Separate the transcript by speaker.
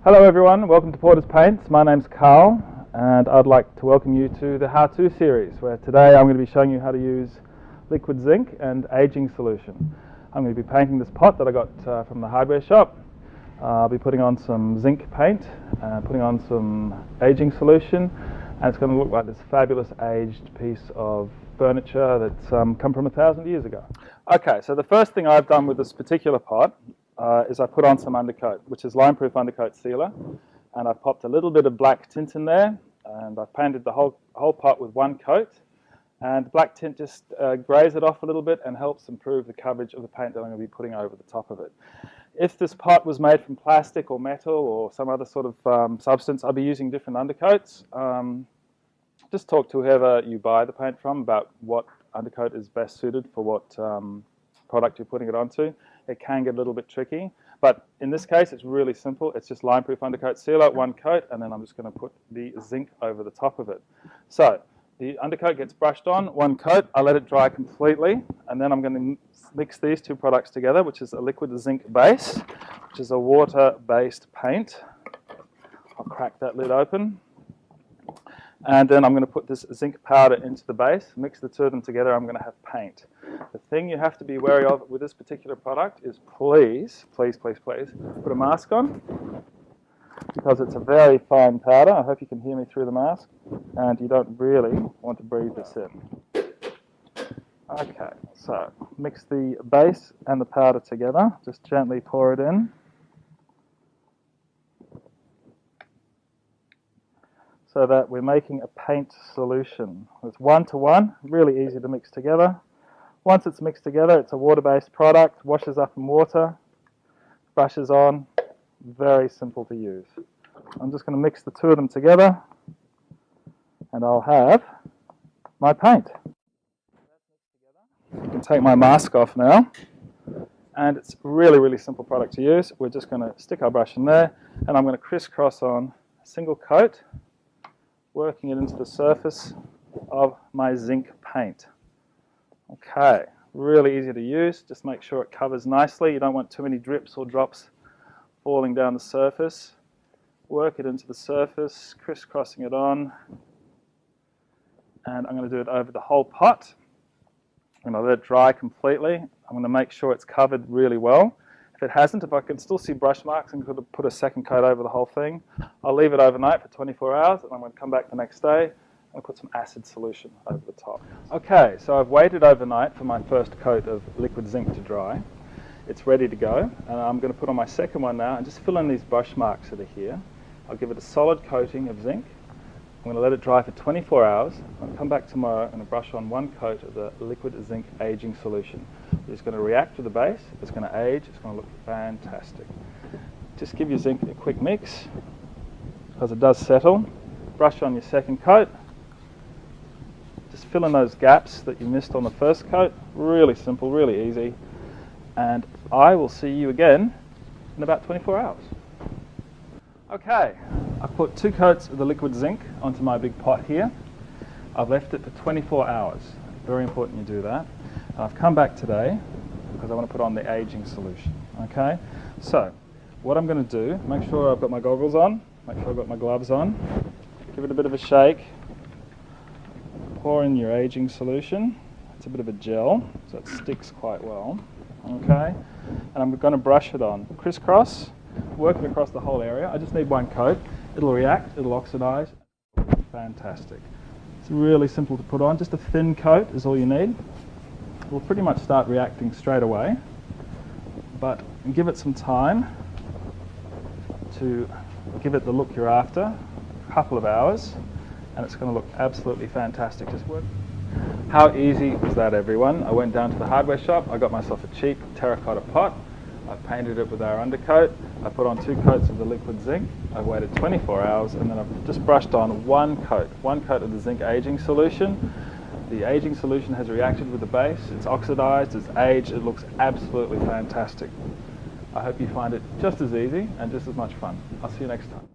Speaker 1: Hello everyone, welcome to Porter's Paints. My name's Carl and I'd like to welcome you to the how-to series where today I'm going to be showing you how to use liquid zinc and aging solution. I'm going to be painting this pot that I got from the hardware shop. I'll be putting on some zinc paint, putting on some aging solution, and it's going to look like this fabulous aged piece of furniture that's come from 1,000 years ago. Okay, so the first thing I've done with this particular pot is I put on some undercoat, which is lime-proof undercoat sealer, and I've popped a little bit of black tint in there, and I've painted the whole pot with one coat, and the black tint just grays it off a little bit and helps improve the coverage of the paint that I'm going to be putting over the top of it. If this pot was made from plastic or metal or some other sort of substance, I'll be using different undercoats. Just talk to whoever you buy the paint from about what undercoat is best suited for what product you're putting it onto. It can get a little bit tricky, but in this case it's really simple. It's just lime-proof undercoat sealer, one coat, and then I'm just going to put the zinc over the top of it. So the undercoat gets brushed on, one coat, I let it dry completely, and then I'm going to mix these two products together, which is a liquid zinc base, which is a water-based paint. I'll crack that lid open. And then I'm going to put this zinc powder into the base, mix the two of them together, I'm going to have paint. The thing you have to be wary of with this particular product is please, please, please, please, put a mask on, because it's a very fine powder. I hope you can hear me through the mask, and you don't really want to breathe this in. Okay, so mix the base and the powder together, just gently pour it in. So that we're making a paint solution. It's 1-to-1, really easy to mix together. Once it's mixed together, it's a water-based product, washes up in water, brushes on, very simple to use. I'm just going to mix the two of them together, and I'll have my paint. I can take my mask off now, and it's a really, really simple product to use. We're just going to stick our brush in there, and I'm going to crisscross on a single coat, working it into the surface of my zinc paint. Okay, really easy to use. Just make sure it covers nicely. You don't want too many drips or drops falling down the surface. Work it into the surface, crisscrossing it on. And I'm going to do it over the whole pot. I'm going to let it dry completely. I'm going to make sure it's covered really well. If it hasn't, if I can still see brush marks, I'm going to put a second coat over the whole thing. I'll leave it overnight for 24 hours, and I'm going to come back the next day and put some acid solution over the top. Okay, so I've waited overnight for my first coat of liquid zinc to dry. It's ready to go, and I'm going to put on my second one now and just fill in these brush marks that are here. I'll give it a solid coating of zinc. I'm going to let it dry for 24 hours. I'm going to come back tomorrow and brush on one coat of the liquid zinc aging solution. It's going to react to the base, it's going to age, it's going to look fantastic. Just give your zinc a quick mix, because it does settle. Brush on your second coat. Just fill in those gaps that you missed on the first coat. Really simple, really easy. And I will see you again in about 24 hours. Okay, I've put 2 coats of the liquid zinc onto my big pot here. I've left it for 24 hours. Very important you do that. And I've come back today because I want to put on the aging solution. Okay, so what I'm going to do, make sure I've got my goggles on, make sure I've got my gloves on, give it a bit of a shake, pour in your aging solution. It's a bit of a gel, so it sticks quite well. Okay, and I'm going to brush it on, crisscross, work it across the whole area. I just need one coat. It'll react, it'll oxidize. Fantastic. It's really simple to put on. Just a thin coat is all you need. It will pretty much start reacting straight away, but give it some time to give it the look you're after, a couple of hours, and it's going to look absolutely fantastic. Just work. How easy was that, everyone? I went down to the hardware shop, I got myself a cheap terracotta pot, I painted it with our undercoat, I put on 2 coats of the liquid zinc, I waited 24 hours, and then I've just brushed on one coat of the zinc aging solution. The aging solution has reacted with the base, it's oxidized, it's aged, it looks absolutely fantastic. I hope you find it just as easy and just as much fun. I'll see you next time.